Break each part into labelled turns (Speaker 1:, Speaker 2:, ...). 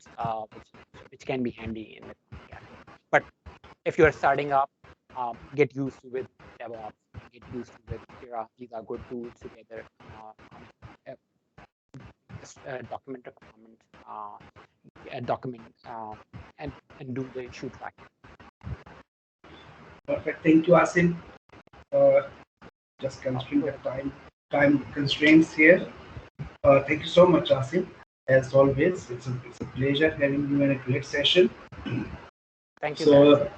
Speaker 1: tools which can be handy in the academy. But if you're starting up, get used to with DevOps, get used to with Jira. These are good tools together. Uh, Document requirement, document, and do the issue tracking.
Speaker 2: Perfect. Thank you, Asim. Uh, just considering the time constraints here. Thank you so much, Asim. As always, it's a pleasure having you in a great session.
Speaker 1: Thank you,
Speaker 2: So,
Speaker 1: guys.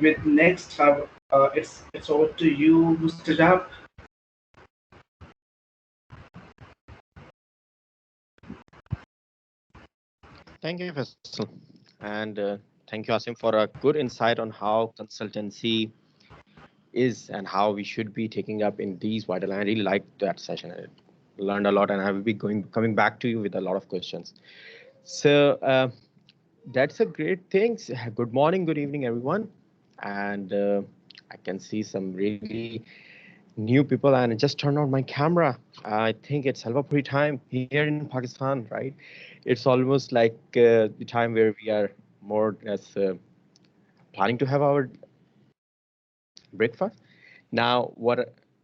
Speaker 2: with next, it's over to you, Mr. Jab.
Speaker 3: Thank you, Faisal. And thank you, Asim, for a good insight on how consultancy is and how we should be taking up in these vital. I really liked that session. I learned a lot, and I will be coming back to you with a lot of questions. So that's a great thing. Good morning, good evening, everyone. And I can see some really new people, and I just turned on my camera. I think it's Salvapuri time here in Pakistan, right? It's almost like the time where we are more as planning to have our breakfast. Now,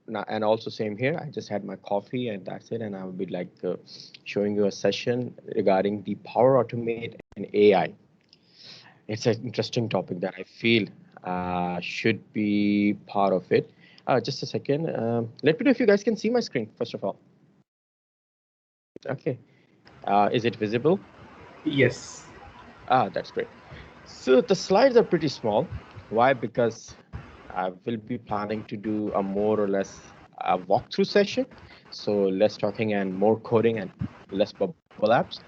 Speaker 3: now, and also same here. I just had my coffee and that's it. And I will be like showing you a session regarding the Power Automate and AI. It's an interesting topic that I feel should be part of it. Just a second. Let me know if you guys can see my screen, first of all. Okay. Is it visible?
Speaker 2: Yes.
Speaker 3: That's great. So the slides are pretty small. Why? Because I will be planning to do a more or less a walkthrough session. So less talking and more coding and less bubble apps.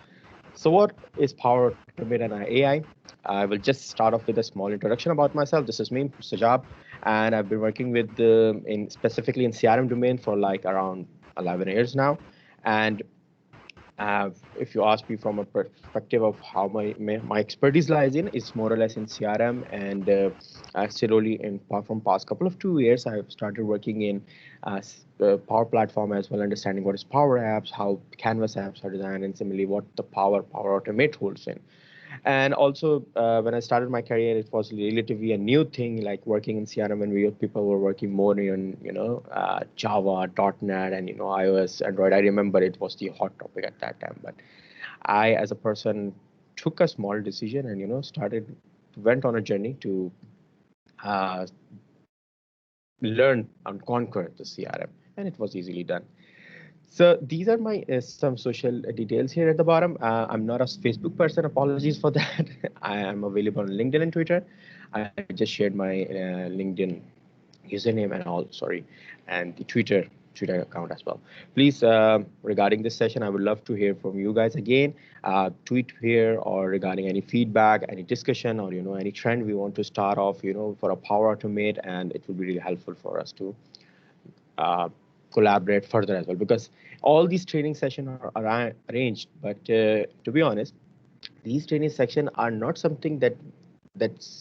Speaker 3: So what is Power Automate and AI? I will just start off with a small introduction about myself. This is me, Sajab, and I've been working with in specifically in CRM domain for like around 11 years now. And if you ask me from a perspective of how my expertise lies in, it's more or less in CRM, and slowly from past couple of 2 years, I've started working in Power Platform as well, understanding what is Power Apps, how Canvas apps are designed, and similarly what the Power Automate holds in. And also, when I started my career, it was relatively a new thing, like working in CRM when people were working more in, Java, .NET, and, iOS, Android. I remember it was the hot topic at that time. But I, as a person, took a small decision and, went on a journey to uh, learn and conquer the CRM. And it was easily done. So these are my some social details here at the bottom. I'm not a Facebook person. Apologies for that. I am available on LinkedIn and Twitter. I just shared my LinkedIn username and all. Sorry, and the Twitter account as well. Please, regarding this session, I would love to hear from you guys again. Tweet here or regarding any feedback, any discussion, or any trend we want to start off. For a Power Automate, and it will be really helpful for us to uh, collaborate further as well, because all these training sessions are arranged, but to be honest, these training sections are not something that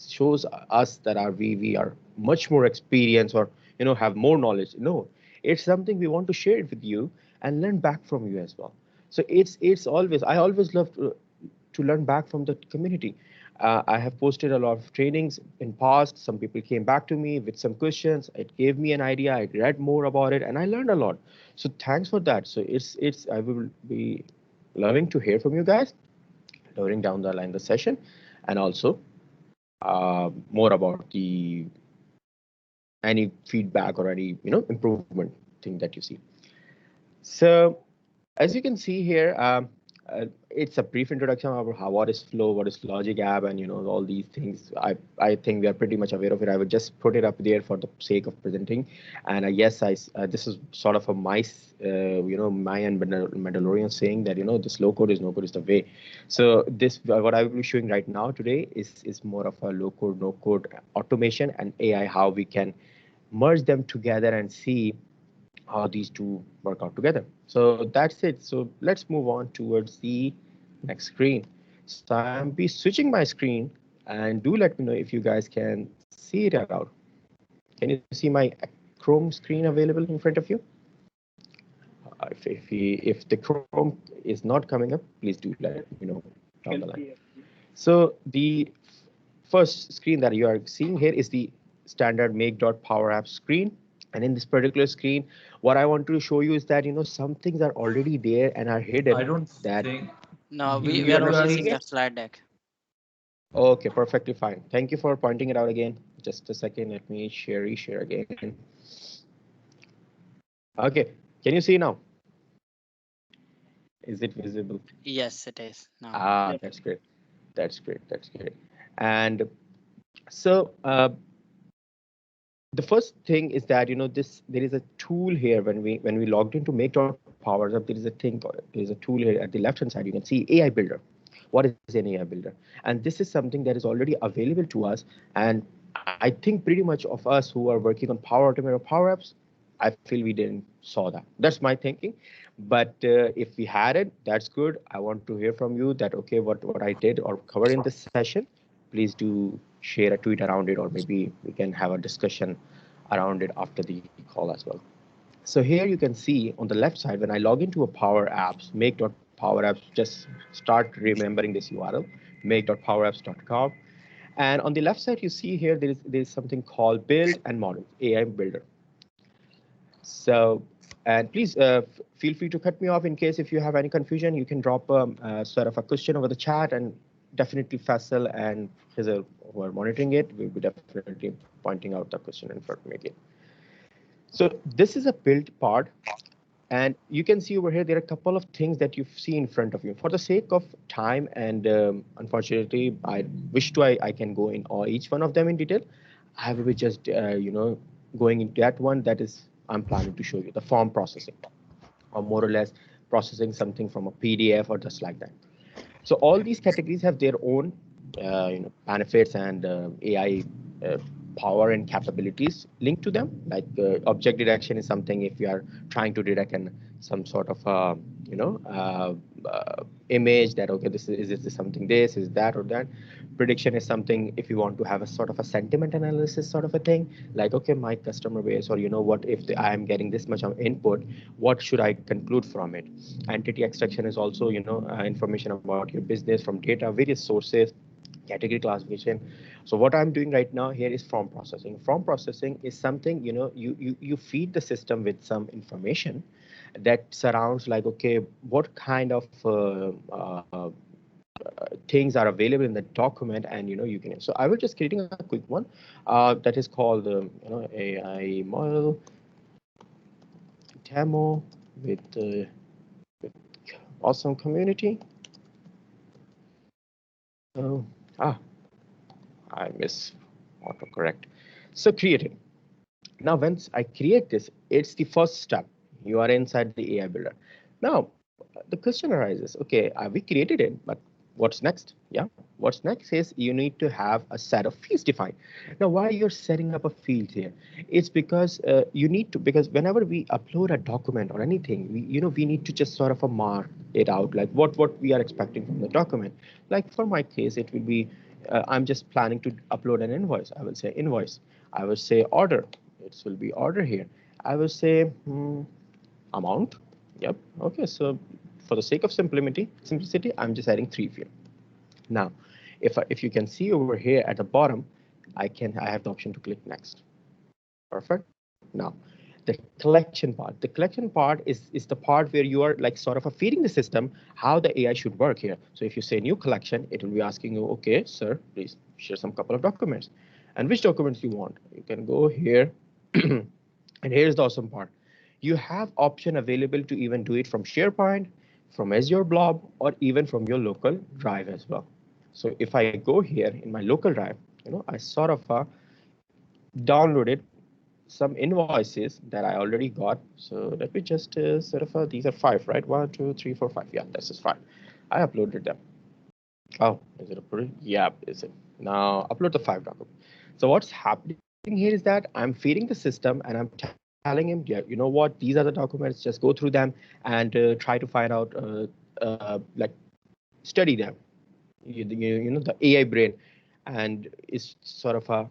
Speaker 3: shows us that we are much more experienced or have more knowledge. No, it's something we want to share it with you and learn back from you as well. So it's always, I always love to learn back from the community. I have posted a lot of trainings in past. Some people came back to me with some questions. It gave me an idea. I read more about it and I learned a lot. So thanks for that. So it's I will be loving to hear from you guys during down the line the session, and also more about the any feedback or any improvement thing that you see. So as you can see here, it's a brief introduction about what is Flow, what is Logic App, and all these things. I think we are pretty much aware of it. I would just put it up there for the sake of presenting. And yes, this is sort of a Mayan Mandalorian saying that this low code is no code is the way. So this what I will be showing right now today is more of a low code no code automation and AI, how we can merge them together and see how these two work out together. So that's it. So let's move on towards the next screen. So I'm be switching my screen, and do let me know if you guys can see it out. Can you see my Chrome screen available in front of you? If the Chrome is not coming up, please do let me know. down the line. So the first screen that you are seeing here is the standard make.power app screen. And in this particular screen, what I want to show you is that, some things are already there and are hidden
Speaker 4: I don't
Speaker 3: that
Speaker 4: think
Speaker 5: No, we
Speaker 3: you're
Speaker 5: are
Speaker 3: not
Speaker 5: only
Speaker 3: seeing
Speaker 5: seeing
Speaker 3: it.
Speaker 5: the slide deck.
Speaker 3: Okay, perfectly fine. Thank you for pointing it out again. Just a second. Let me reshare again. Okay, can you see now? Is it visible?
Speaker 5: Yes, it is now.
Speaker 3: Ah, that's great. That's great. That's great. And so the first thing is that this there is a tool here when we logged into make.powers up. There is a thing there is a tool here at the left hand side. You can see AI Builder. What is an AI Builder? And this is something that is already available to us. And I think pretty much of us who are working on Power Automate or Power Apps, I feel we didn't saw that. That's my thinking. But if we had it, that's good. I want to hear from you that, okay, what I did or cover in this session, please do share a tweet around it, or maybe we can have a discussion around it after the call as well. So here you can see on the left side, when I log into a Power Apps, make.powerapps, just start remembering this URL, make.powerapps.com. And on the left side, you see here, there is something called build and model, AI Builder. So, and please feel free to cut me off in case if you have any confusion. You can drop sort of a question over the chat, and definitely Faisal and Hazel who are monitoring it will be definitely pointing out the question in front of me again. So this is a build part, and you can see over here there are a couple of things that you see in front of you. For the sake of time and unfortunately, I wish I can go in each one of them in detail. I will be just going into that one that is I'm planning to show you the form processing, or more or less processing something from a PDF or just like that. So all these categories have their own benefits and AI power and capabilities linked to them. Like object detection is something if you are trying to detect some sort of image that okay, this something, this is that or that. Prediction is something if you want to have a sort of a sentiment analysis sort of a thing, like okay, my customer base, or what if I am getting this much of input, what should I conclude from it. Entity extraction is also information about your business from data, various sources, category classification. So what I'm doing right now here is form processing. Form processing is something you feed the system with some information that surrounds, like okay, what kind of things are available in the document, and you can. So I will just creating a quick one that is called AI model demo with awesome community. So I miss autocorrect. So create it. Now, once I create this, it's the first step. You are inside the AI Builder. Now, the question arises, okay, we created it, but what's next? Yeah, what's next is you need to have a set of fields defined. Now, why you're setting up a field here? It's because you need to, because whenever we upload a document or anything, we need to just sort of mark it out, like what we are expecting from the document. Like for my case, it will be, I'm just planning to upload an invoice. I will say invoice. I will say order. It will be order here. I will say amount. Yep. Okay. So for the sake of simplicity, I'm just adding 3 here. Now, if you can see over here at the bottom, I have the option to click next. Perfect. Now, the collection part. The collection part is the part where you are like sort of feeding the system how the AI should work here. So if you say new collection, it will be asking you, okay, sir, please share some couple of documents, and which documents you want. You can go here, and here's the awesome part. You have option available to even do it from SharePoint, from Azure Blob, or even from your local drive as well. So if I go here in my local drive, I sort of downloaded some invoices that I already got. So let me just sort of these are 5, right? 1, 2, 3, 4, 5. Yeah, this is 5. I uploaded them. Oh, is it uploaded? Yeah, is it? Now upload the 5 documents. So what's happening here is that I'm feeding the system and I'm telling him, yeah, you know what? These are the documents. Just go through them and try to find out, like study them. The AI brain, and is sort of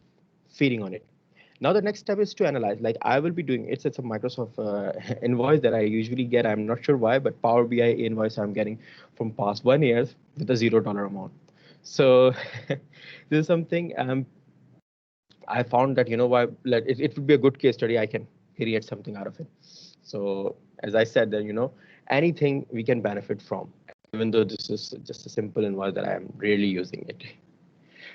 Speaker 3: feeding on it. Now the next step is to analyze. Like I will be doing it's a Microsoft invoice that I usually get. I'm not sure why, but Power BI invoice I'm getting from past 1 years with a $0 amount. So this is something I found that why like it would be a good case study. I can create something out of it. So as I said, that anything we can benefit from, even though this is just a simple invoice that I am really using it.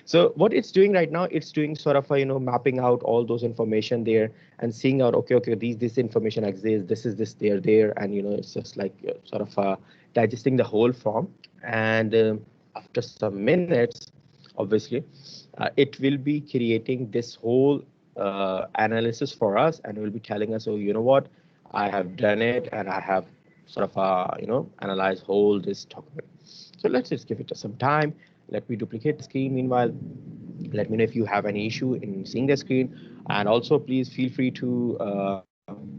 Speaker 3: So what it's doing right now, it's doing sort of a, mapping out all those information there and seeing out, okay, this information exists, this, there, and it's just like sort of digesting the whole form. And after some minutes, obviously, it will be creating this whole analysis for us, and it will be telling us, oh, you know what, I have done it, and I have sort of analyzed whole this document. So let's just give it some time. Let me duplicate the screen. Meanwhile, let me know if you have any issue in seeing the screen. And also, please feel free to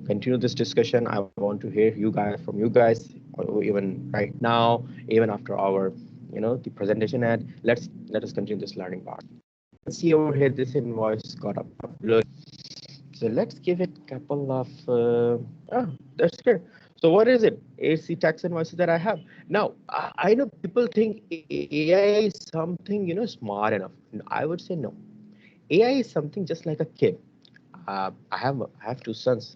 Speaker 3: continue this discussion. I want to hear from you guys, even right now, even after our, the presentation. And let us continue this learning part. See over here, this invoice got uploaded. So let's give it a couple of, that's good. So what is it? AC tax invoices that I have. Now, I know people think AI is something, smart enough. I would say no. AI is something just like a kid. I have two sons,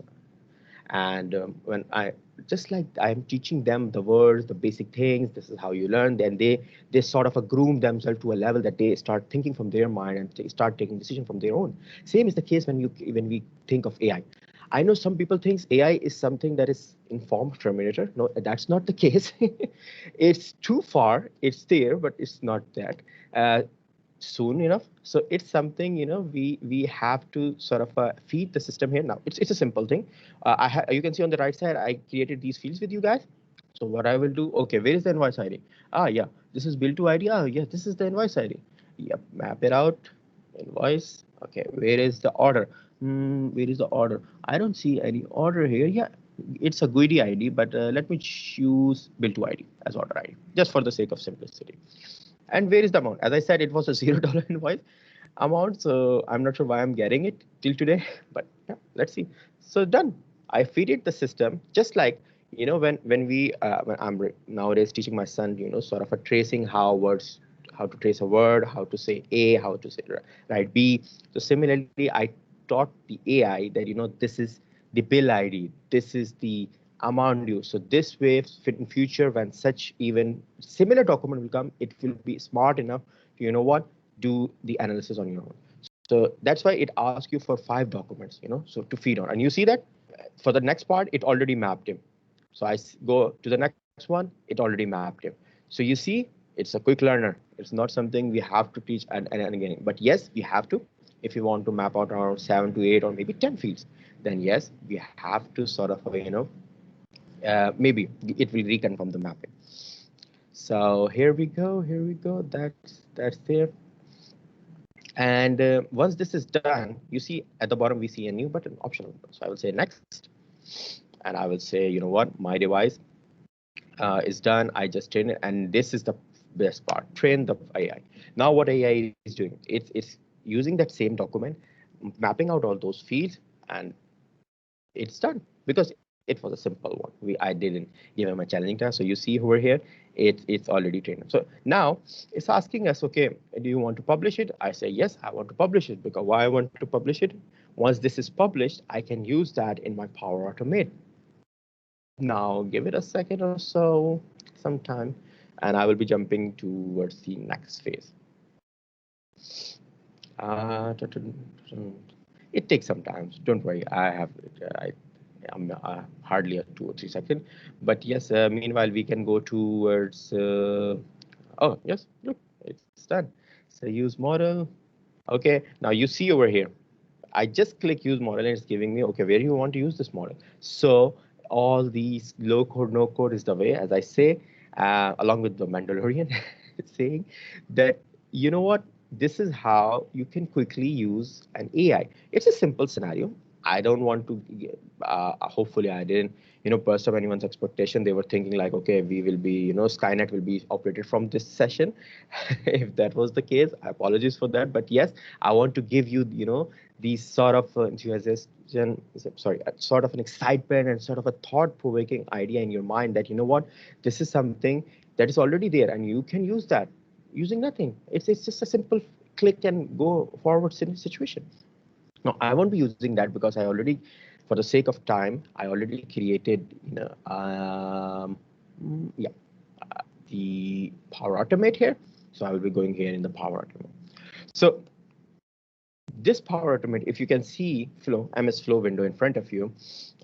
Speaker 3: and when I just like I'm teaching them the words, the basic things, this is how you learn, then they sort of groom themselves to a level that they start thinking from their mind and they start taking decision from their own. Same is the case when we think of AI. I know some people think AI is something that is informed terminator. No, that's not the case. It's too far, it's there, but it's not that soon enough. So it's something, we have to sort of feed the system here. Now it's a simple thing. You can see on the right side I created these fields with you guys. So what I will do, okay, where is the invoice ID? Yeah, this is bill to ID. Yeah, this is the invoice ID. Yep, map it out. Invoice. Okay, where is the order? Where is the order? I don't see any order here. Yeah, it's a GUID ID, but let me choose bill to ID as order ID just for the sake of simplicity. And where is the amount? As I said, it was a $0 invoice amount, so I'm not sure why I'm getting it till today, but yeah, let's see. So done. I feed it the system, just like when I'm nowadays teaching my son, sort of a tracing how to trace a word, how to say A, how to say write B. So similarly, I taught the AI that this is the bill ID, this is the amount due. So this way, in future, when such even similar document will come, it will be smart enough to do the analysis on your own. So that's why it asks you for 5 documents, so to feed on. And you see that for the next part, it already mapped him. So go to the next one, it already mapped him. So you see, it's a quick learner. It's not something we have to teach and again. But yes, we have to. If you want to map out around 7 to 8 or maybe 10 fields, then yes, we have to sort of, maybe it will reconfirm the mapping. So here we go. Here we go. That's there. And once this is done, you see at the bottom, we see a new button, optional. So I will say next. And I will say, what, my device is done. I just train it. And this is the best part, train the AI. Now what AI is doing, it's using that same document, mapping out all those fields, and it's done because it was a simple one. I didn't give him a challenging task. So you see over here, it's already trained. So now it's asking us, okay, do you want to publish it? I say yes, I want to publish it. Because why I want to publish it? Once this is published, I can use that in my Power Automate. Now give it a second or so, some time, and I will be jumping towards the next phase. It takes some time. So don't worry. I'm hardly a 2 or 3 seconds. But yes, meanwhile, we can go towards. Oh, yes, look, it's done. So use model. Okay, now you see over here. I just click use model and it's giving me, okay, where you want to use this model. So all these low code, no code is the way, as I say, along with the Mandalorian saying that, what, this is how you can quickly use an AI. It's a simple scenario. I don't want to, hopefully I didn't, burst up anyone's expectation. They were thinking like, okay, we will be, Skynet will be operated from this session. If that was the case, I apologize for that. But yes, I want to give you, these sort of enthusiasm, sorry, sort of an excitement and sort of a thought-provoking idea in your mind that, what, this is something that is already there and you can use that using nothing. It's just a simple click and go forward situation. Now, I won't be using that because I already, for the sake of time, I already created, yeah, the Power Automate here. So I will be going here in the Power Automate. So this Power Automate, if you can see Flow, MS Flow window in front of you,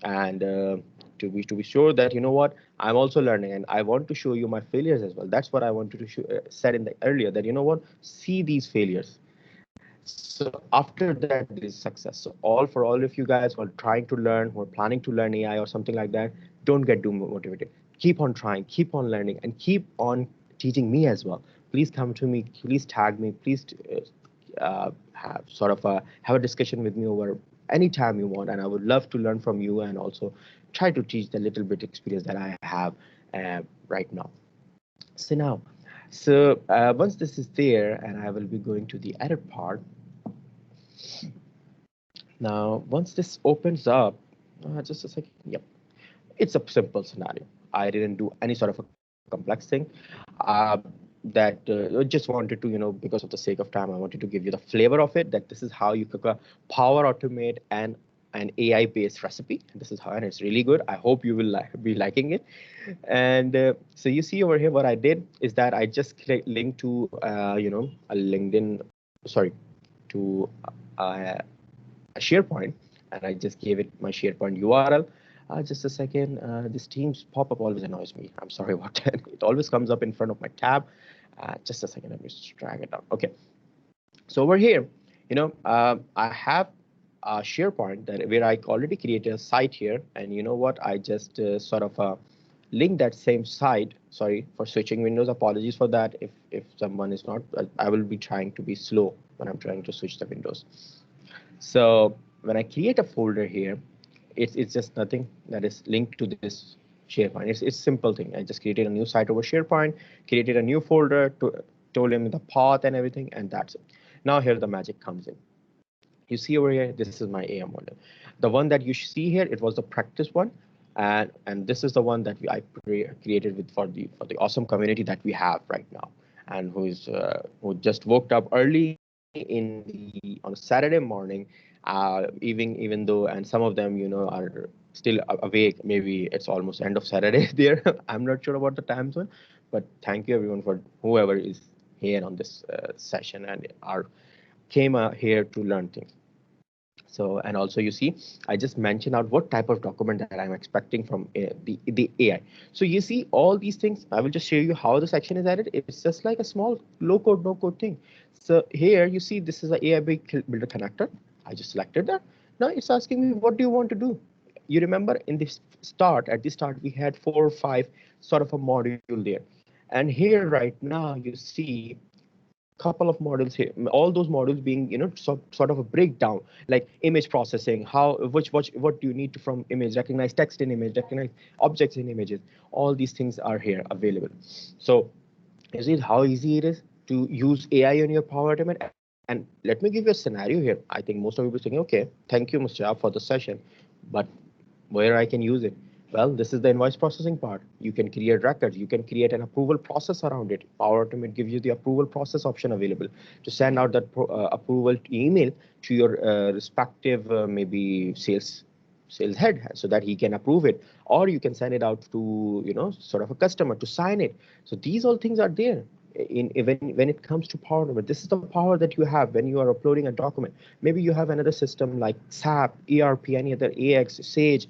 Speaker 3: and to be sure that what, I'm also learning and I want to show you my failures as well. That's what I wanted to show, said in the earlier, that what, see these failures. So after that, there is success. So all for all of you guys who are trying to learn, who are planning to learn AI or something like that, don't get demotivated. Keep on trying, keep on learning, and keep on teaching me as well. Please come to me, please tag me, please have sort of have a discussion with me over any time you want, and I would love to learn from you and also try to teach the little bit experience that I have right now. So now, once this is there, and I will be going to the edit part. Now, once this opens up, just a second. Yep, it's a simple scenario. I didn't do any sort of a complex thing. Uh, that I just wanted to, because of the sake of time, I wanted to give you the flavor of it. That this is how you cook a Power Automate and an AI-based recipe. And this is how, and it's really good. I hope you will be liking it. And so you see over here, what I did is that I just linked to, a LinkedIn, sorry, to a SharePoint, and I just gave it my SharePoint URL. Just a second. This Teams pop-up always annoys me. I'm sorry about that. It always comes up in front of my tab. Just a second. Let me just drag it down. Okay. So over here, I have a SharePoint that where I already created a site here, and you know what? I just sort of link that same site. Sorry for switching windows. Apologies for that. If someone is not, I will be trying to be slow when I'm trying to switch the windows. So when I create a folder here, it's just nothing that is linked to this SharePoint. It's simple thing. I just created a new site over SharePoint, created a new folder, told him the path and everything, and that's it. Now here the magic comes in. You see over here, this is my AI model. The one that you see here, it was the practice one, and this is the one that I created with for the awesome community that we have right now, and who just woke up early on a Saturday morning, even though, and some of them are still awake. Maybe it's almost end of Saturday there. I'm not sure about the time zone, but thank you everyone for whoever is here on this session and are came here to learn things. So, and also you see, I just mentioned out what type of document that I'm expecting from the AI. So you see all these things. I will just show you how the section is added. It's just like a small low code, no code thing. So here you see this is an AI builder connector. I just selected that. Now it's asking me, what do you want to do? You remember in this at the start, we had 4 or 5 sort of a module there. And here right now you see couple of models here, all those models being sort of a breakdown, like image processing, how what do you need to from image, recognize text in image, recognize objects in images. All these things are here available. So you see how easy it is to use AI on your Power Automate. And let me give you a scenario here. I think most of you will be thinking, okay, thank you Mr. for the session, but where I can use it? Well, this is the invoice processing part. You can create records. You can create an approval process around it. Power Automate gives you the approval process option available to send out that approval email to your respective maybe sales head so that he can approve it, or you can send it out to sort of a customer to sign it. So these all things are there when it comes to Power Automate. This is the power that you have when you are uploading a document. Maybe you have another system like SAP, ERP, any other AX, Sage,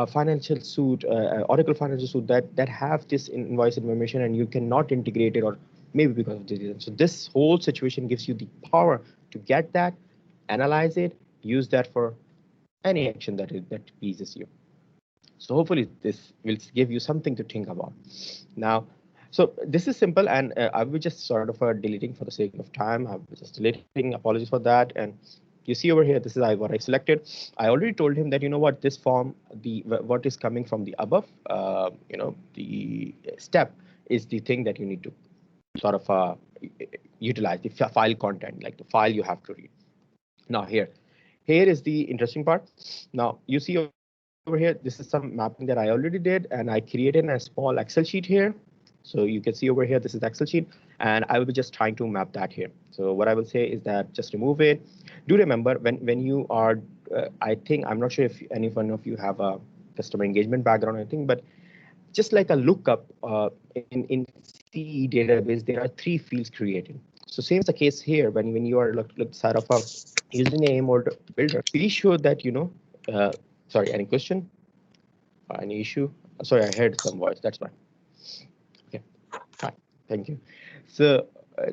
Speaker 3: financial suite, Oracle financial suite that have this invoice information, and you cannot integrate it, or maybe because of this reason. So this whole situation gives you the power to get that, analyze it, use that for any action that pleases you. So hopefully this will give you something to think about. Now, so this is simple, and I will just sort of deleting for the sake of time. I was just deleting. Apologies for that. And you see over here, this is what I selected. I already told him that, you know what, this form, what is coming from the above, the step is the thing that you need to sort of utilize the file content, like the file you have to read. Now here is the interesting part. Now you see over here, this is some mapping that I already did, and I created a small Excel sheet here. So you can see over here, this is the Excel sheet, and I will be just trying to map that here. So what I will say is that just remove it. Do remember when you are, I think, I'm not sure if any one of you have a customer engagement background, I think, but just like a lookup in CE database, there are 3 fields created. So same is the case here when you are look side of a username or the builder. Be sure that sorry, any question? Any issue? Sorry, I heard some voice. That's why. Okay, fine. Thank you. So,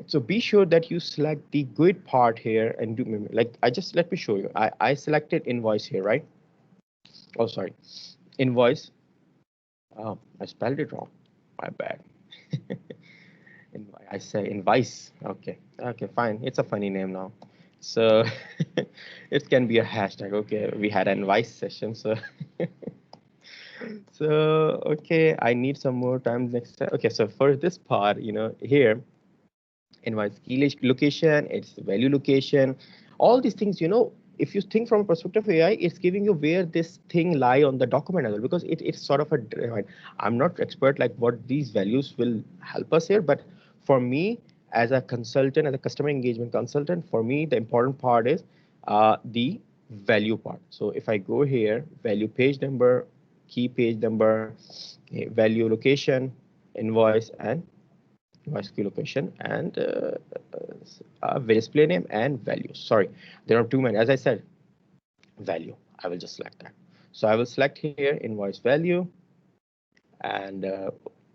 Speaker 3: so be sure that you select the good part here and do like let me show you. I selected invoice here, right? Oh, sorry, invoice. Oh, I spelled it wrong. My bad. I say invoice. Okay, okay, fine. It's a funny name now. So it can be a hashtag. Okay, we had an invoice session. So so okay, I need some more time next time. Okay, so for this part, here invoice key location, its value location, all these things, if you think from a perspective of AI, it's giving you where this thing lie on the document as well, because it's sort of I'm not expert like what these values will help us here, but for me as a consultant, as a customer engagement consultant, for me the important part is the value part. So if I go here, value page number, key page number, value location, invoice, and invoice key location, and display name and value. Sorry, there are too many. As I said, value. I will just select that. So I will select here invoice value, and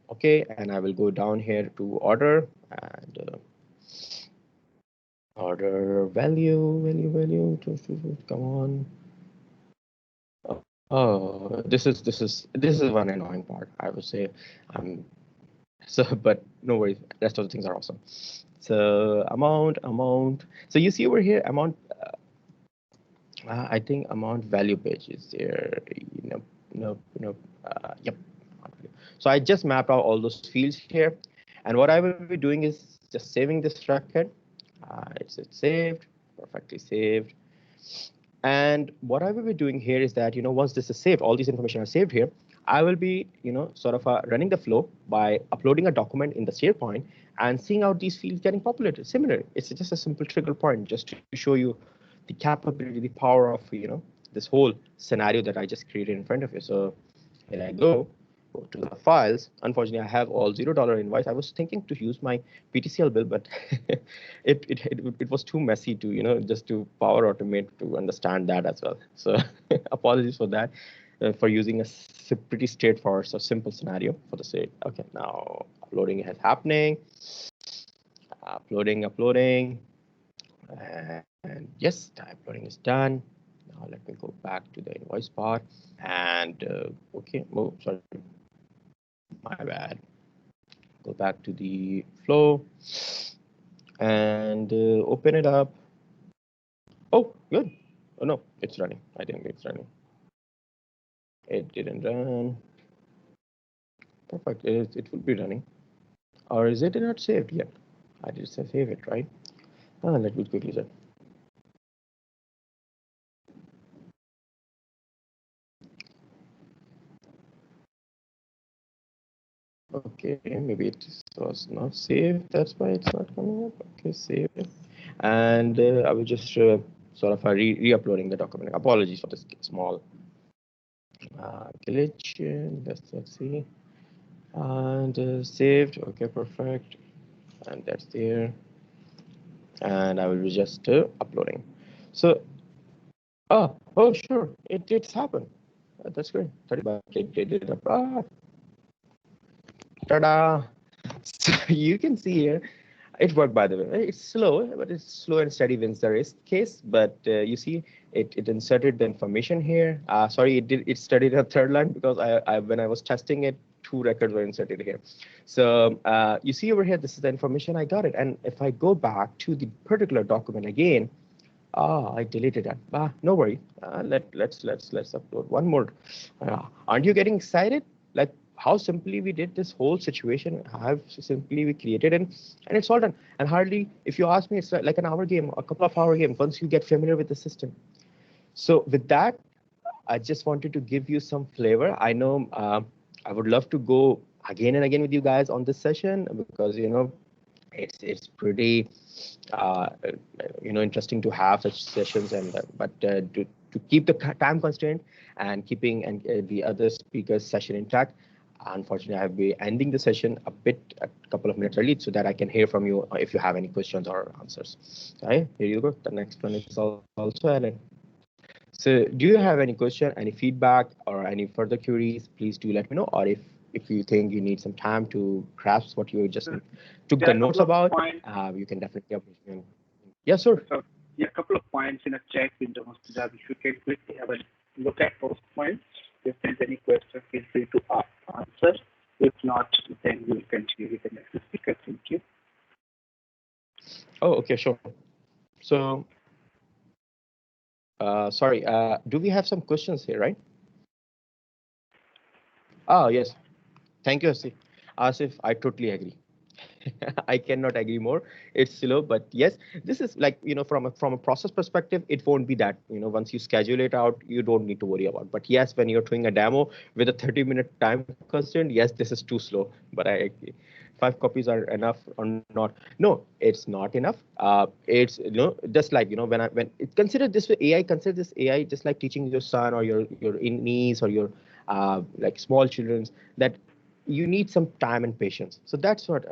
Speaker 3: okay, and I will go down here to order and order value. Come on. Oh, this is one annoying part. I would say, um, so but no worries. Rest of the things are awesome. So amount. So you see over here amount. I think amount value page is there. No. Yep. So I just mapped out all those fields here, and what I will be doing is just saving this record. It's saved, perfectly saved. And what I will be doing here is that, once this is saved, all these information are saved here, I will be, sort of running the flow by uploading a document in the SharePoint and seeing out these fields getting populated. Similar, it's just a simple trigger point just to show you the capability, the power of, this whole scenario that I just created in front of you. So here I go to the files. Unfortunately, I have all $0 invoice. I was thinking to use my PTCL bill, but it was too messy to, just to power automate to understand that as well. So apologies for that, for using a pretty straightforward, so simple scenario for the sake. Okay, now uploading is happening. Uploading. And yes, the uploading is done. Now let me go back to the invoice part and okay, sorry, my bad. Go back to the flow and open it up. Oh, good. Oh no, it's running. I think it's running. It didn't run. Perfect. It will be running. Or is it not saved yet? I did save it, right? Let me quickly check. Okay, maybe it was not saved. That's why it's not coming up. Okay, save it. And I will just sort of re-uploading the document. Apologies for this small glitch. Let's see. And saved. Okay, perfect. And that's there. And I will be just uploading. So, oh, sure, it's happened. That's great. 30 bucks. It did it up. Ta-da! So you can see here, it worked, by the way. It's slow, but it's slow and steady wins the race case. But you see, it inserted the information here. Sorry, it studied a third line because when I was testing it, 2 records were inserted here. So you see over here, this is the information I got it. And if I go back to the particular document again, Ah, I deleted that. No worry. Let's upload one more. Aren't you getting excited? Like how simply we did this whole situation, how simply we created, and it's all done. And hardly, if you ask me, it's like an hour game, a couple of hour game. Once you get familiar with the system. So with that, I just wanted to give you some flavor. I know I would love to go again and again with you guys on this session because it's pretty interesting to have such sessions and but to keep the time constraint and keeping and the other speakers session intact. Unfortunately, I have been ending the session a couple of minutes early so that I can hear from you if you have any questions or answers. Okay, here you go. The next one is also Ellen. So do you have any question, any feedback, or any further queries? Please do let me know. Or if you think you need some time to grasp what you just took
Speaker 2: There
Speaker 3: the
Speaker 2: are a
Speaker 3: notes
Speaker 2: couple of
Speaker 3: about,
Speaker 2: points.
Speaker 3: you can definitely approach me. Yes, sir.
Speaker 2: So, yeah, a couple of points in a chat window, Mr. Jab. If you can quickly have a look at those points. If there's any question, feel free to answer. If not, then we'll continue with the next speaker. Thank you.
Speaker 3: Oh, okay, sure. So, sorry, do we have some questions here, right? Oh, yes. Thank you, Asif. Asif, I totally agree. I cannot agree more. It's slow, but yes, this is like from a process perspective, it won't be that once you schedule it out, you don't need to worry about. But yes, when you're doing a demo with a 30-minute time constraint, yes, this is too slow. But I agree. 5 copies are enough or not? No, it's not enough. It's just like when it consider this way, AI consider this AI just like teaching your son or your niece or your like small children that you need some time and patience. So that's what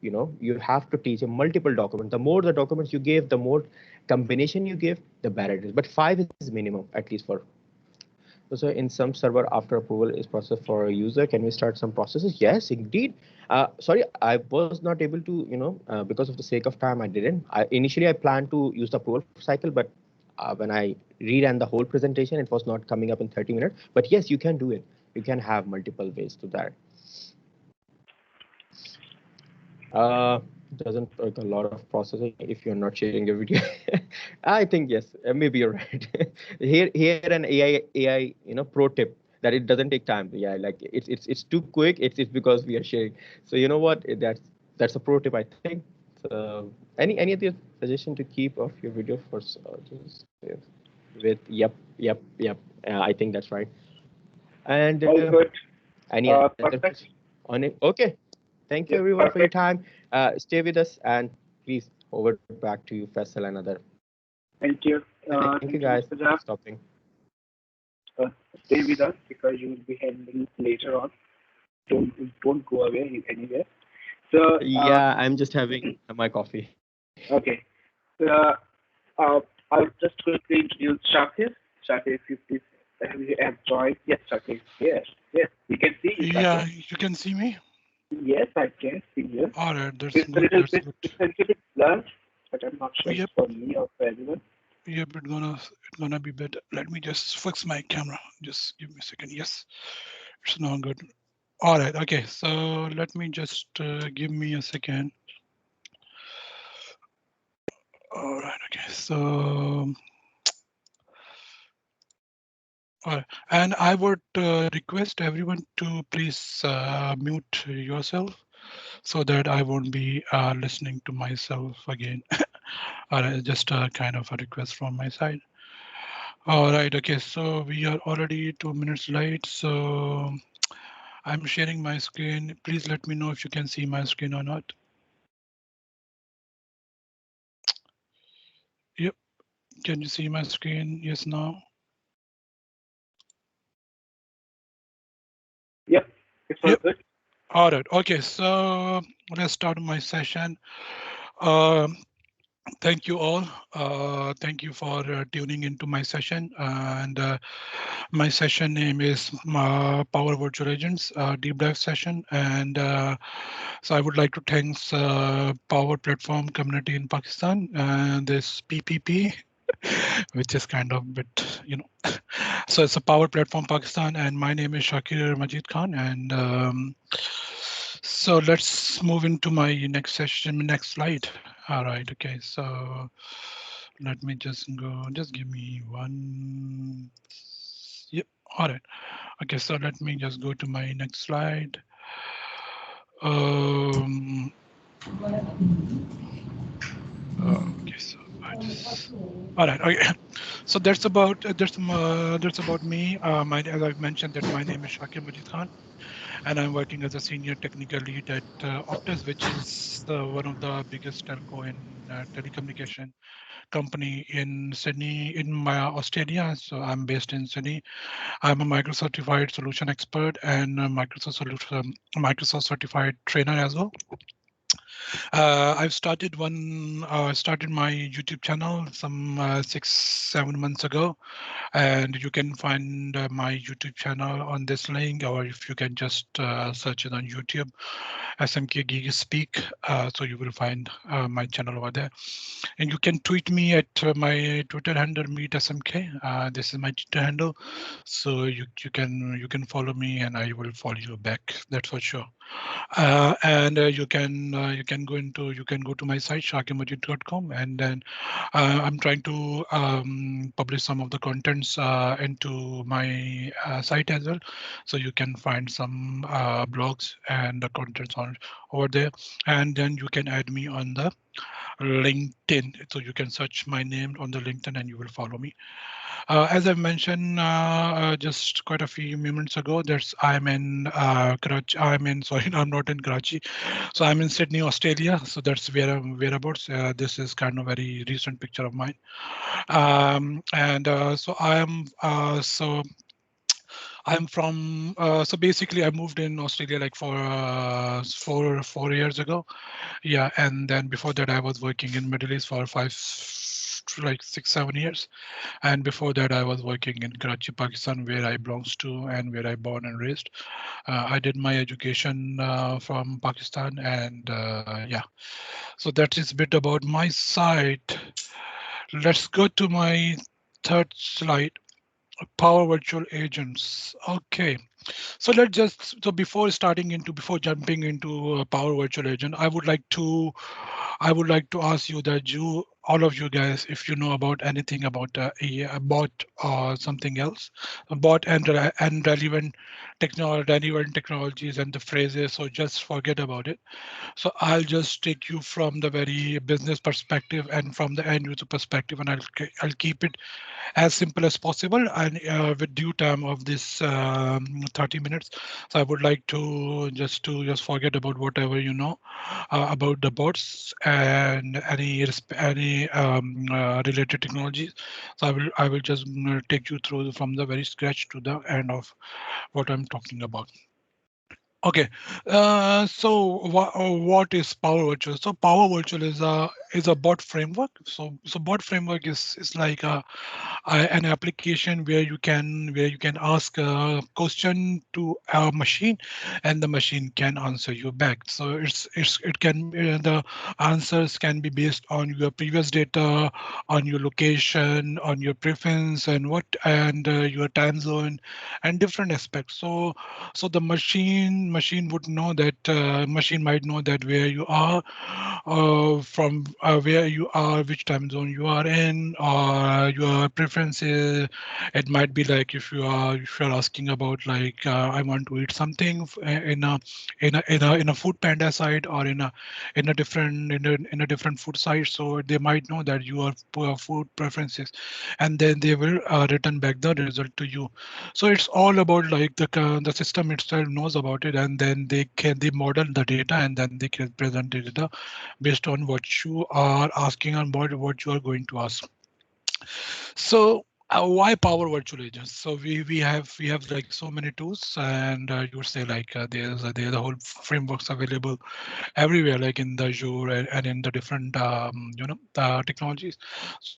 Speaker 3: you have to teach a multiple documents. The more the documents you give, the more combination you give, the better it is. But 5 is minimum, at least for. So in some server, after approval is processed for a user, can we start some processes? Yes, indeed. Sorry, I was not able to, because of the sake of time, I didn't. Initially I planned to use the approval cycle, but when I reran the whole presentation, it was not coming up in 30 minutes. But yes, you can do it. You can have multiple ways to that. Uh, doesn't take a lot of processing if you're not sharing your video. I think yes, maybe you're right. Here an AI pro tip that it doesn't take time. Yeah, like it's too quick. It's because we are sharing. So you know what? That's a pro tip, I think. So any other suggestion to keep off your video for just with yep. I think that's right. And
Speaker 2: All good.
Speaker 3: any other
Speaker 2: Perfect.
Speaker 3: on it? Okay. Thank you
Speaker 2: Yes,
Speaker 3: everyone for your
Speaker 2: perfect.
Speaker 3: time. Stay with us and please over back to you, Faisal and other.
Speaker 2: Thank you.
Speaker 3: Thank you
Speaker 2: Thank you,
Speaker 3: guys
Speaker 2: Mr.
Speaker 3: for
Speaker 2: Jab.
Speaker 3: stopping.
Speaker 2: Stay with us because you will be handling later on. Don't go away anywhere. So,
Speaker 3: Yeah, I'm just having my coffee.
Speaker 2: okay. So, I'll just quickly introduce Shakir. Shakir, if you please have joined. Yes, Shakir. Yes. We can see you,
Speaker 4: Yeah,
Speaker 2: Shakir.
Speaker 4: you can see me.
Speaker 2: Yes, I can see you.
Speaker 4: All right, that's
Speaker 2: It's a
Speaker 4: good.
Speaker 2: little
Speaker 4: That's
Speaker 2: bit,
Speaker 4: good.
Speaker 2: it's a little bit blurred, but I'm not sure it's
Speaker 4: Yep,
Speaker 2: for me or for everyone.
Speaker 4: yep. It's gonna be better. Let me just fix my camera. Just give me a second. Yes, it's now good. All right. Okay. So let me just give me a second. All right. Okay. So. All right. And I would request everyone to please mute yourself so that I won't be listening to myself again. Just a kind of a request from my side. All right. Okay. So we are already 2 minutes late. So I'm sharing my screen. Please let me know if you can see my screen or not. Yep. Can you see my screen? Yes, now.
Speaker 2: Yep, it's all
Speaker 4: Yep.
Speaker 2: good.
Speaker 4: All right. Okay. So let's start my session. Um, Thank you all. Thank you for tuning into my session. And my session name is Power Virtual Agents Deep Dive Session. And so I would like to thank Power Platform Community in Pakistan and this PPP, which is kind of bit, So it's a Power Platform Pakistan, and my name is Shakir Majid Khan. And so let's move into my next session, next slide. All right. Okay. So Let me just go. Just give me one. Yep. All right. Okay. So let me just go to my next slide. Um. Okay. So I just. All right. Okay. So that's about me. As I've mentioned, that my name is Shakir Khan, and I'm working as a senior technical lead at Optus, which is one of the biggest telco in telecommunication company in Sydney, in my Australia. So I'm based in Sydney. I'm a Microsoft certified solution expert and a Microsoft certified trainer as well. I've started my YouTube channel some 6, 7 months ago, and you can find my YouTube channel on this link, or if you can just search it on YouTube, SMK Gigi Speak. So you will find my channel over there. And you can tweet me at my Twitter handle, meet SMK. This is my Twitter handle, so you can follow me, and I will follow you back. That's for sure. And you can go to my site shakimajid.com, and then I'm trying to publish some of the contents into my site as well, so you can find some blogs and the contents on over there, and then you can add me on the LinkedIn. So you can search my name on the LinkedIn and you will follow me. As I mentioned just quite a few moments ago, I'm in Karachi. Sorry, I'm not in Karachi. So I'm in Sydney, Australia. So that's where I'm whereabouts. This is kind of very recent picture of mine. And so I'm from so basically I moved in Australia like for 4 years ago. Yeah, and then before that I was working in Middle East for like 6, 7 years, and before that I was working in Karachi, Pakistan, where I belongs to and where I born and raised. I did my education from Pakistan, and yeah, so that is a bit about my side. Let's go to my third slide. Power virtual agents. Okay, so before jumping into Power Virtual Agent, I would like to ask you that all of you guys, if you know about anything about a bot or something else, a bot and relevant technologies and the phrases. So just forget about it. So I'll just take you from the very business perspective and from the end user perspective, and I'll keep it as simple as possible, and with due time of this 30 minutes. So I would like to just forget about whatever you know about the bots and any related technologies. So I will just take you through from the very scratch to the end of what I'm talking about. Okay, so what is Power Virtual? So Power Virtual is a bot framework. So bot framework is like an application where you can ask a question to a machine, and the machine can answer you back. So the answers can be based on your previous data, on your location, on your preference, and your time zone, and different aspects. So the machine would know that machine might know that where you are, from where you are, which time zone you are in, or your preferences. It might be like if you're asking about like I want to eat something in a food panda site, or in a different food site. So they might know that your food preferences, and then they will return back the result to you. So it's all about like the system itself knows about it, and then they model the data, and then they can present the data based on what you are asking and what you are going to ask. So why Power Virtual Agents? So we have like so many tools, and you would say like there's the whole frameworks available everywhere, like in the Azure, and in the different technologies.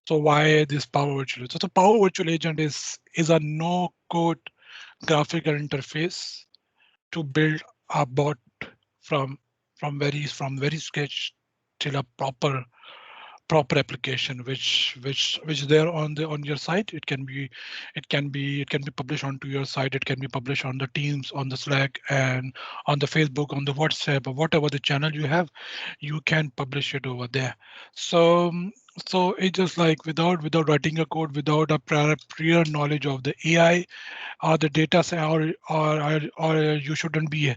Speaker 4: So why this Power Virtual Agent? So the Power Virtual Agent is a no code graphical interface to build a bot from from very sketch till a proper application, which there on your site. It can be published onto your site. It can be published on the Teams, on the Slack, and on the Facebook, on the WhatsApp, or whatever the channel you have. You can publish it over there. So So it's just like without writing a code, without a prior knowledge of the AI or the data or you shouldn't be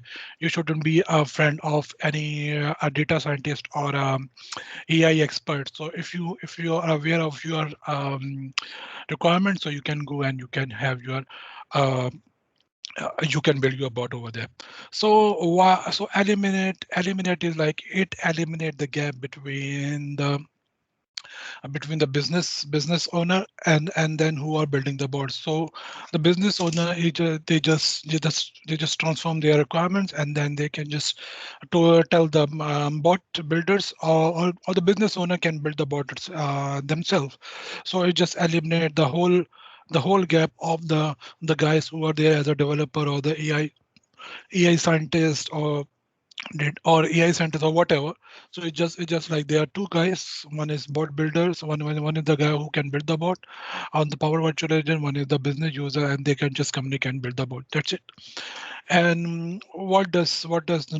Speaker 4: a friend of any a data scientist or AI expert. So if you are aware of your requirements, so you can go and you can have your uh, you can build your bot over there. So so eliminate is like it eliminate the gap between the business owner and then who are building the board. So the business owner they just transform their requirements, and then they can just tell the bot builders, or the business owner can build the bots themselves. So it just eliminate the whole gap of the guys who are there as a developer, or the AI scientist, or AI centers or whatever. So it's just like there are two guys. One is bot builders. One is the guy who can build the bot on the Power Virtual Agent. One is the business user, and they can just communicate and build the bot. That's it. And what does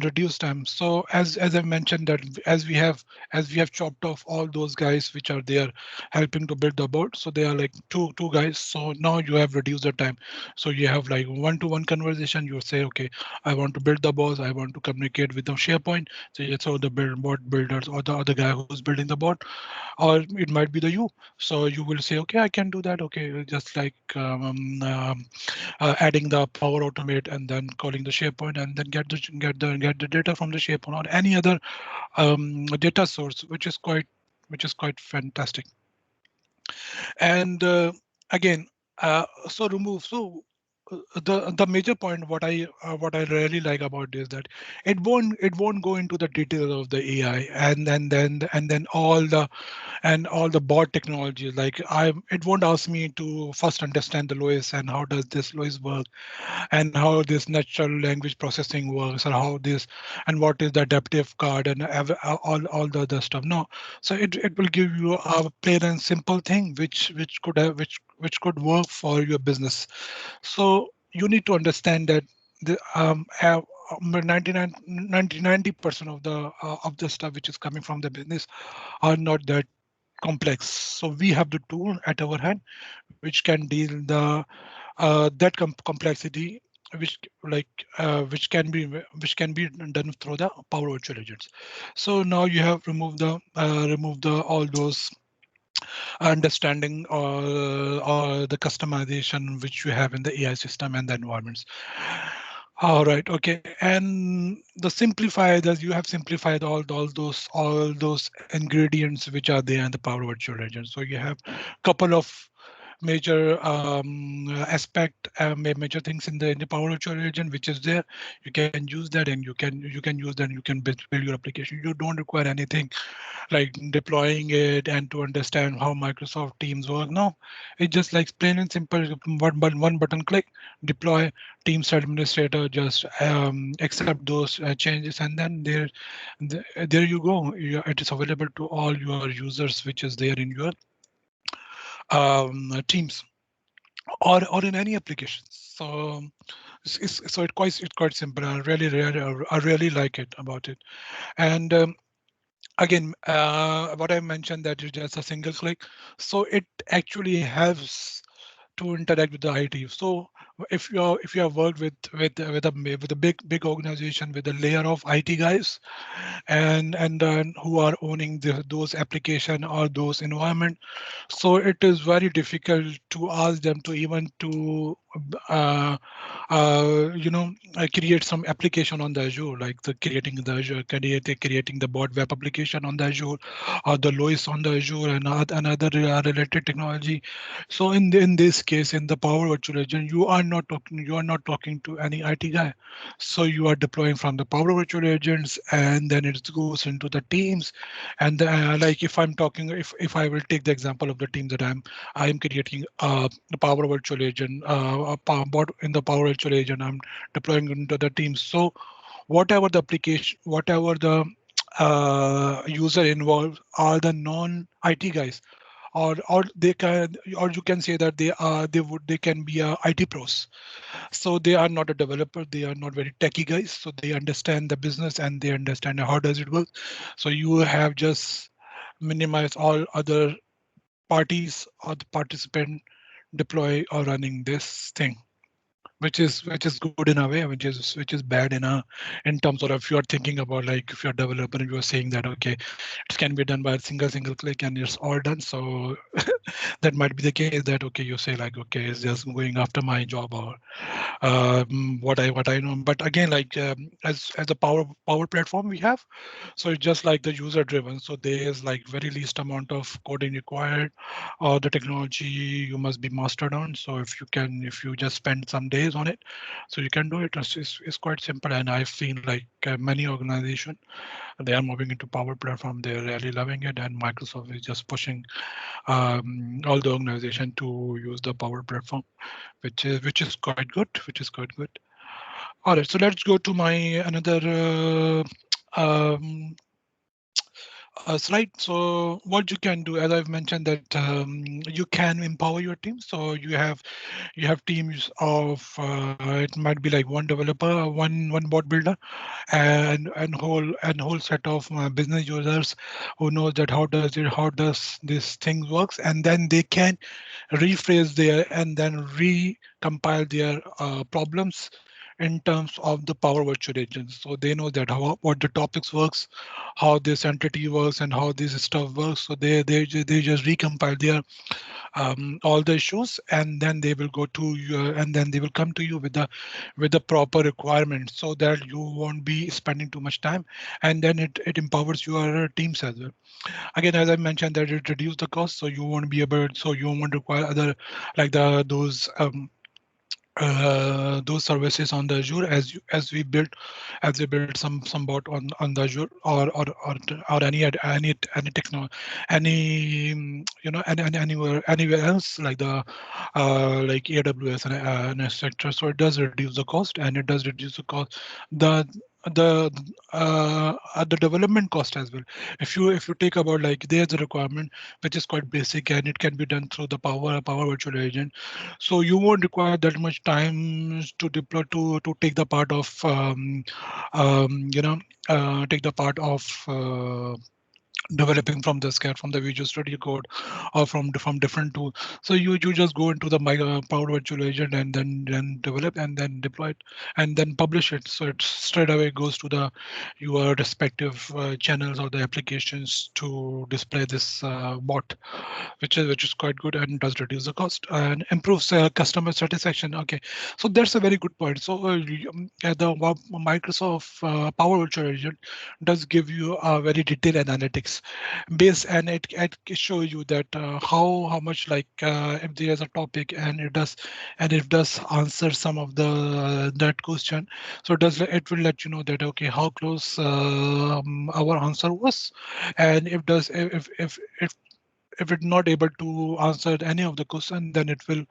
Speaker 4: reduce time? So as I mentioned that as we have chopped off all those guys which are there helping to build the board, so they are like two guys. So now you have reduced the time. So you have like one-to-one conversation. You say, okay, I want to build the boss, I want to communicate with the SharePoint. So the bot builders or the other guy who's building the bot, or it might be the you. So you will say, okay, I can do that. Okay, just like adding the Power Automate and then calling the SharePoint, and then get the data from the SharePoint or any other data source, which is quite fantastic. And again, so remove. So the major point what I really like about this, that it won't go into the details of the AI, and then all the bot technologies. Like it won't ask me to first understand the Lois and how does this Lois work, and how this natural language processing works, or how this, and what is the adaptive card, and all the other stuff. No, so it will give you a plain and simple thing which could work for your business. So you need to understand that the 90% of the stuff which is coming from the business are not that complex. So we have the tool at our hand which can deal the that complexity, which like which can be done through the Power Virtual Agents. So now you have removed the all those understanding, or the customization which you have in the AI system and the environments. All right, okay, and the simplify that you have simplified all those ingredients which are there in the Power Virtual Agent. So you have couple of major aspect, major things in the Power Virtual Agent which is there. You can use that, and you can use that, and you can build your application. You don't require anything like deploying it and to understand how Microsoft Teams work. No, it's just like plain and simple. One button click, deploy. Teams administrator just accept those changes, and then there you go. It is available to all your users, which is there in your Teams, or in any application. So it's quite simple. I really like it about it. And again, what I mentioned, that is just a single click, so it actually helps to interact with the IT. So if you have worked with a big organization with a layer of IT guys, and then who are owning those application or those environment, so it is very difficult to ask them to even to uh, create some application on the Azure, like creating the bot web application on the Azure, or the Lois on the Azure, and another related technology. So in this case, in the Power Virtual Agent, you are not talking to any IT guy. So you are deploying from the Power Virtual Agents, and then it goes into the Teams. And like if I'm talking, if I will take the example of the team that I'm creating the Power Virtual Agent, bot in the Power Virtual Agent, I'm deploying into the Teams. So whatever the application, whatever the user involved are the non-IT guys, or they can, or you can say that they can be IT pros. So they are not a developer, they are not very techy guys, so they understand the business and they understand how does it work. So you have just minimize all other parties or the participant deploy or running this thing, which is good in a way, which is bad in terms of if you are thinking about like if you're a developer and you are saying that okay, it can be done by a single click and it's all done. So that might be the case that okay, you say like okay, it's just going after my job or what I know. But again, like as a power platform we have, so it's just like the user driven. So there is like very least amount of coding required, or the technology you must be mastered on. So if you just spend some days on it, so you can do it. It's quite simple, and I've seen like many organizations they are moving into power platform. They're really loving it, and Microsoft is just pushing all the organization to use the power platform, which is quite good, which is quite good. All right, so let's go to my another um, slide. So what you can do, as I've mentioned, that you can empower your team. So you have teams of it might be like one developer, one bot builder, and whole set of business users who knows that how does this thing works, and then they can rephrase their and then recompile their problems in terms of the power virtual agents. So they know that how what the topics works, how this entity works, and how this stuff works. So they just recompile their all the issues, and then they will go to you, and then they will come to you with the proper requirements, so that you won't be spending too much time, and then it empowers your teams as well. Again, as I mentioned, that it reduces the cost, so you won't be able, so you won't require other like the those services on the Azure as we build, as we build some bot on the Azure, or any techno any anywhere else like the like AWS and etc. So it does reduce the cost, and it does reduce the cost, the the development cost as well. If you take about like there's a requirement which is quite basic, and it can be done through the power virtual agent, so you won't require that much time to deploy to take the part of take the part of developing from the scratch, from the Visual Studio Code, or from different tools. So you just go into the Power Virtual Agent, and then develop, and then deploy it, and then publish it. So it straight away goes to the your respective channels or the applications to display this bot, which is quite good and does reduce the cost and improves customer satisfaction. Okay, so that's a very good point. So Microsoft Power Virtual Agent does give you a very detailed analytics base, and it shows you that how much like if there's a topic, and it does answer some of the that question. So it will let you know that okay, how close our answer was, and if it's not able to answer any of the question, then it will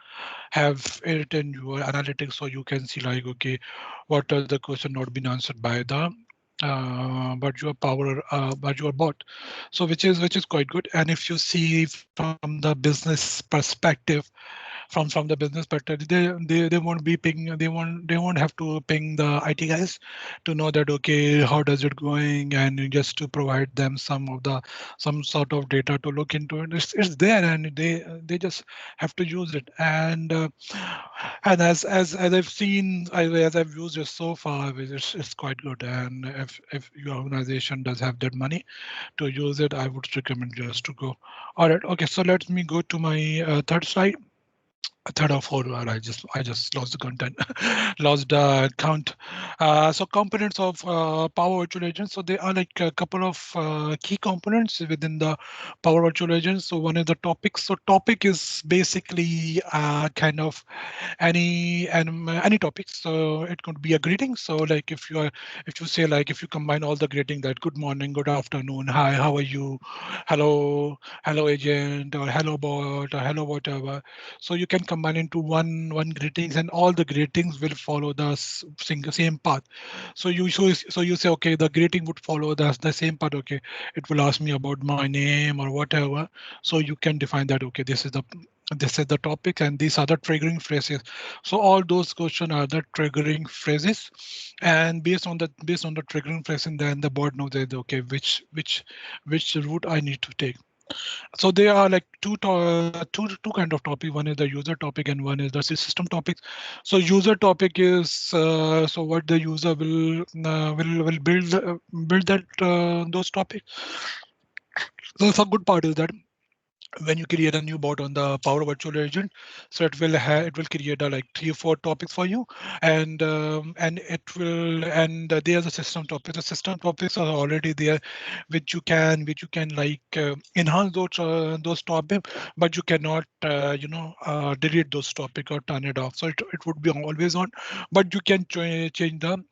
Speaker 4: have it in your analytics, so you can see like okay, what are the question not been answered by the but your bot. So which is quite good. And if you see from the business perspective, from the business perspective, they won't be ping, they won't have to ping the IT guys to know that okay, how does it going, and just to provide them some sort of data to look into it. It's there, and they just have to use it. And as I've seen, as I've used it so far, it's quite good. And if your organization does have that money to use it, I would recommend just to go. All right, okay, so let me go to my third slide. Third or fourth. Well, I just lost the content, lost the count. So components of Power Virtual Agents. So there are like a couple of key components within the Power Virtual Agents. So one is the topics. So topic is basically kind of any topics. So it could be a greeting. So like if you say like if you combine all the greeting, that good morning, good afternoon, hi, how are you, hello agent, or hello bot, or hello whatever. So you can combine into one greetings, and all the greetings will follow the same path. So you say okay, the greeting would follow the same path. Okay, it will ask me about my name or whatever. So you can define that okay, this is the this is the topic and these are the triggering phrases. So all those questions are the triggering phrases, and based on the triggering phrase, then the bot knows that okay, which route I need to take. So there are like two kind of topic. One is the user topic and one is the system topics. So user topic is so what the user will build that those topics. So the good part is that when you create a new bot on the Power Virtual Agent, so it will create like 3 or 4 topics for you, and it will and there's a system topic. The system topics are already there, which you can like enhance those topics, but you cannot delete those topic or turn it off. So it would be always on, but you can change the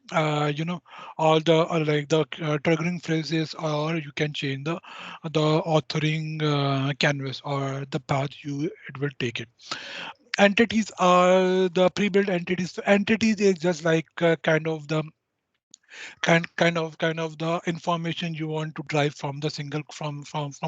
Speaker 4: all the like the triggering phrases, or you can change the authoring canvas or the path it will take it. Entities are the pre-built entities. So entities is just like kind of the kind of the information you want to drive from the single from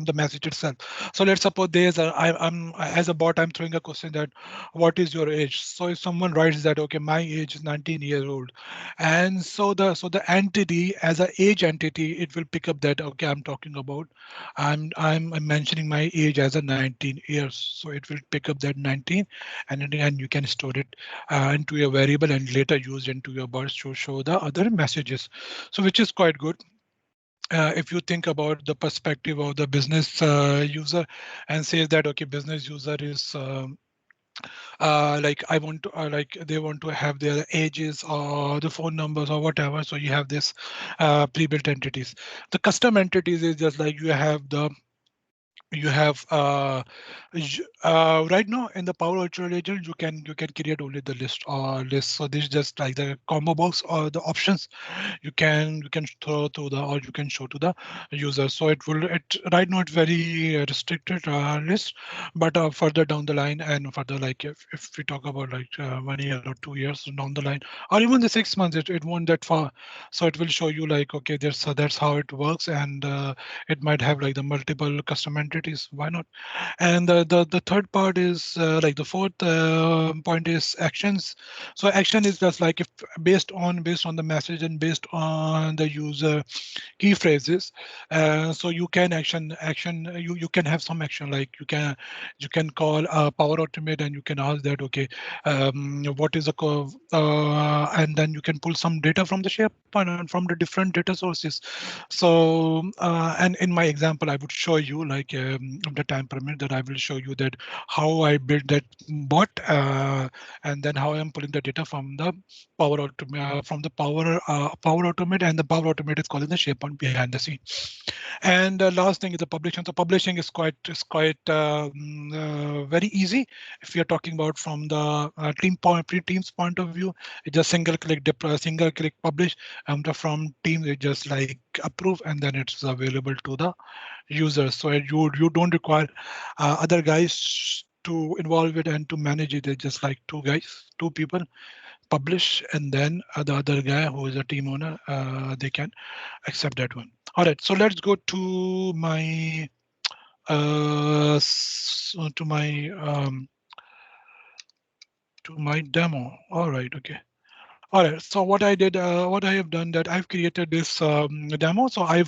Speaker 4: the message itself. So let's suppose there's I'm as a bot, I'm throwing a question that what is your age. So if someone writes that okay, my age is 19 years old, and so the entity as a age entity, it will pick up that okay, I'm talking about I'm mentioning my age as a 19 years. So it will pick up that 19, and then you can store it into a variable and later use into your bots to show the other messages. So which is quite good. If you think about the perspective of the business user and says that okay, business user is like I want to like they want to have their ages or the phone numbers or whatever. So you have this pre-built entities. The custom entities is just like you have right now in the Power Virtual Agent, you can create only the list. So this is just like the combo box or the options you can throw to the or you can show to the user. So it right now it's very restricted list, but further down the line and further like if we talk about like 1 year or 2 years down the line or even the 6 months, it won't that far. So it will show you like okay, that's how it works, and it might have like the multiple custom entities. Why not? And the third part is like the fourth point is actions. So action is just like if based on the message and based on the user key phrases. So you can you can have some action like you can call Power Automate and you can ask that okay, what is the and then you can pull some data from the SharePoint and from the different data sources. So and in my example, I would show you like the time permit that I will show you that how I built that bot and then how I'm pulling the data from the from the Power Automate, and the Power Automate is calling the SharePoint behind the scene. And the last thing is the publishing. So publishing is quite very easy if you're talking about from the team's point of view. It's just single click publish, and from team it just like approve, and then it's available to the users. So you don't require other guys to involve it and to manage it. It's just like two people publish, and then the other guy who is a team owner, they can accept that one. All right, so let's go to my to my demo. All right, okay. All right. So what I have done that I've created this demo. So I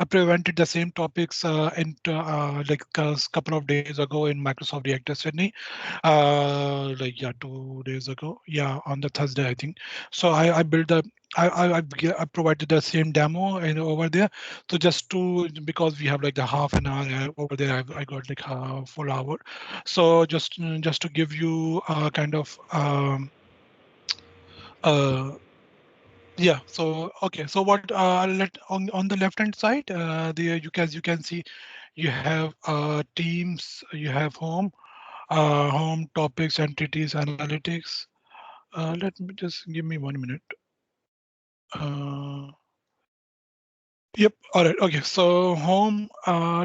Speaker 4: presented the same topics in like a couple of days ago in Microsoft Reactor Sydney, like yeah, 2 days ago. Yeah, on the Thursday I think. So I built the I provided the same demo and over there. So just to because we have like the half an hour over there, I got like a full hour. So just to give you kind of uh, yeah. So okay. So what let on the left hand side, there you can see you have teams, you have home topics, entities, analytics. Let me just give me 1 minute. Uh, Yep. All right. Okay. So home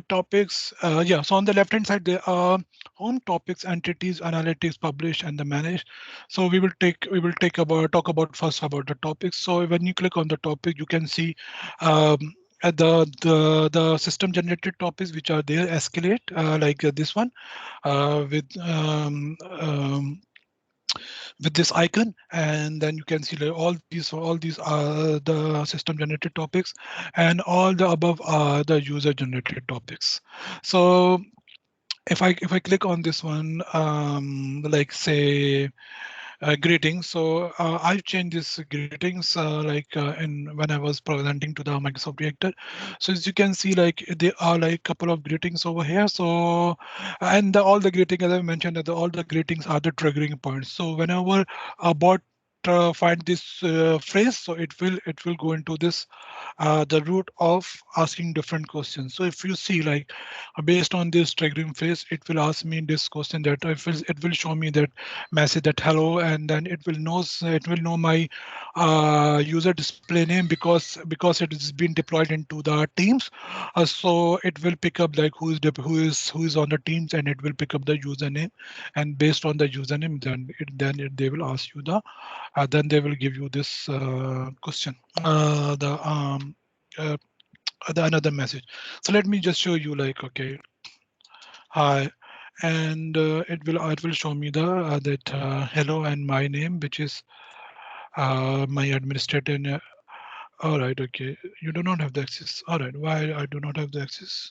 Speaker 4: topics. Yeah. So on the left hand side, there are home topics, entities, analytics, publish, and the manage. So we will talk about first about the topics. So when you click on the topic, you can see um, the system generated topics which are there escalate like this one with with this icon, and then you can see like all these are the system generated topics, and all the above are the user generated topics. So if I click on this one, like say greetings. So I've changed this greetings in when I was presenting to the Microsoft Reactor. So as you can see, like there are like couple of greetings over here. So and all the greeting, as I mentioned, that all the greetings are the triggering points. So whenever a bot find this phrase, so it will go into this the route of asking different questions. So if you see like based on this triggering phrase, it will ask me this question that it will show me that message that hello, and then it will know my user display name because it is being deployed into the teams. So it will pick up like who is on the teams, and it will pick up the username, and based on the username, they will ask you then they will give you this question, uh, the another message. So let me just show you like, okay, hi, and it will show me the that hello and my name, which is my administrator. All right, okay, you do not have the access. All right, why I do not have the access?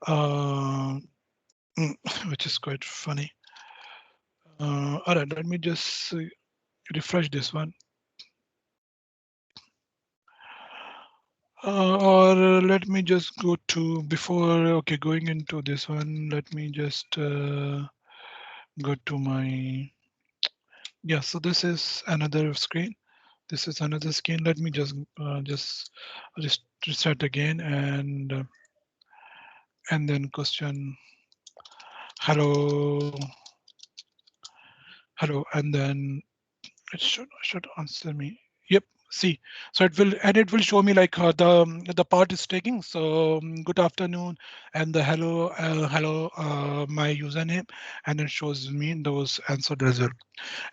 Speaker 4: Uh, which is quite funny. All right, let me just refresh this one. Or let me just go to before, okay, going into this one, let me just go to my, yeah, so this is another screen. This is another screen. Let me just reset again, and then question hello, hello, and then it should answer me. Yep. See, so it will show me like the part is taking. So good afternoon, and the hello my username, and it shows me those answered result.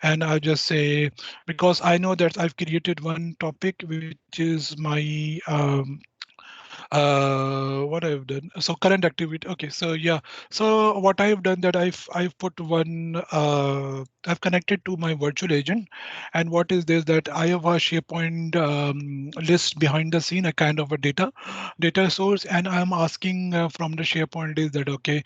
Speaker 4: And I'll just say, because I know that I've created one topic which is my what I've done. So current activity. Okay, so yeah. So what I've done that I've put one I've connected to my virtual agent, and what is this that I have a SharePoint list behind the scene, a kind of a data source, and I'm asking from the SharePoint is that okay,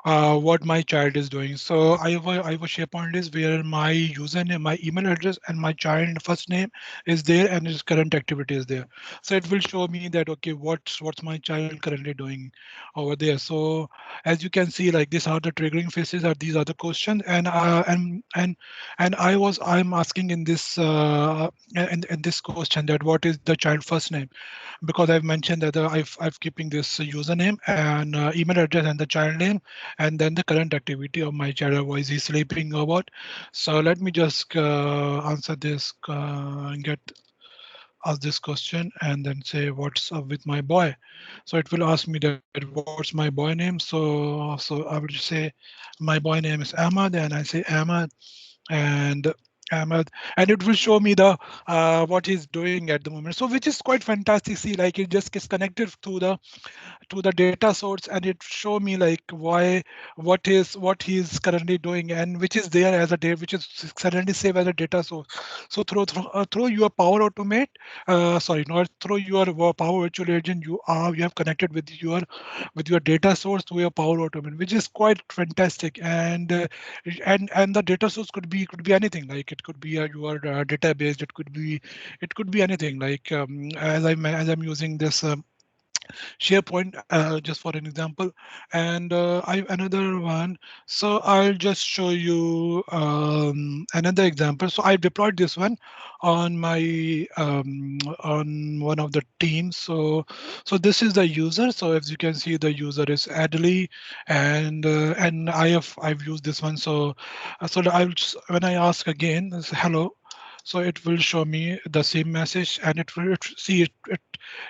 Speaker 4: what my child is doing. So I have a SharePoint list where my username, my email address, and my child first name is there, and his current activity is there. So it will show me that okay, what's my child currently doing over there. So as you can see, like these are the triggering phases, are these are the questions, and I'm asking in this in this question that what is the child first name, because I've mentioned that I've keeping this username and email address and the child name, and then the current activity of my child, or is he sleeping or what. So let me just answer this, get ask this question, and then say what's up with my boy. So it will ask me that what's my boy name. So I will just say my boy name is Ahmad, and I say Ahmad, and Ahmed, and it will show me the what he's doing at the moment. So which is quite fantastic. See, like it just gets connected to the data source, and it show me like what he's currently doing, and which is there as a data, which is currently saved as a data source. So through your Power Automate, sorry, not through your Power Virtual Agent, you have connected with your data source through your Power Automate, which is quite fantastic. And the data source could be anything. Like it could be your database. It could be anything. Like as I'm using this. SharePoint, just for an example. And I have another one. So I'll just show you another example. So I deployed this one on my on one of the teams. So this is the user. So as you can see, the user is Adley, and I've used this one. So when I ask again, this hello. So it will show me the same message, and see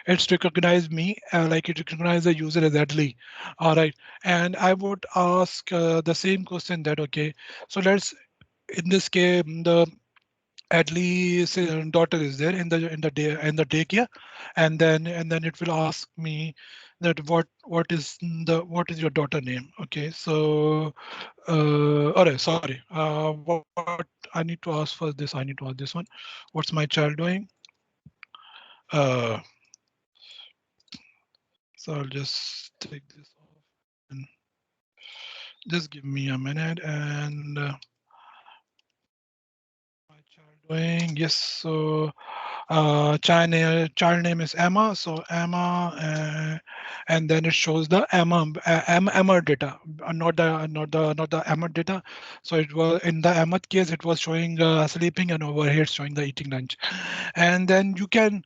Speaker 4: it's recognized me, like it recognized the user as Adley. All right, and I would ask the same question that okay, so let's in this case at least daughter is there in the daycare, and then it will ask me that what is your daughter name. Okay, so all right, sorry, what I need to ask first, this I need to ask this one. What's my child doing? uh so I'll just take this off and just give me a minute. And my child doing, yes, so child name is Emma. So Emma, and then it shows the Emma data, not the Emma data. So it was in the Emma case, it was showing sleeping, and over here it's showing the eating lunch. And then you can,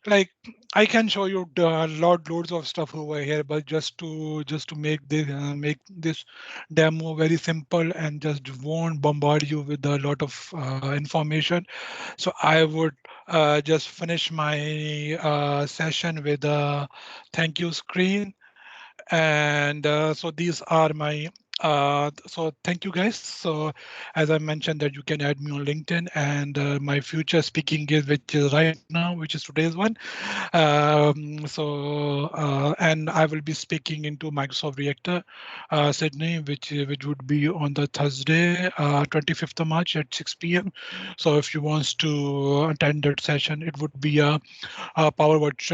Speaker 4: like, I can show you loads of stuff over here, but just to make this demo very simple and just won't bombard you with a lot of information. So I would just finish my session with a thank you screen. And so these are my so thank you guys. So as I mentioned that you can add me on LinkedIn, and my future speaking is which is right now, which is today's one. And I will be speaking into Microsoft Reactor Sydney, which would be on the Thursday, 25th of March at 6 p.m. So if you wants to attend that session, it would be a power watch.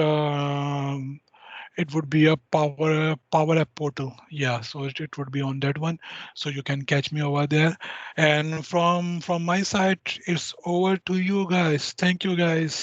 Speaker 4: It would be a power app portal. Yeah, so it would be on that one. So you can catch me over there. And from my side, it's over to you guys. Thank you guys.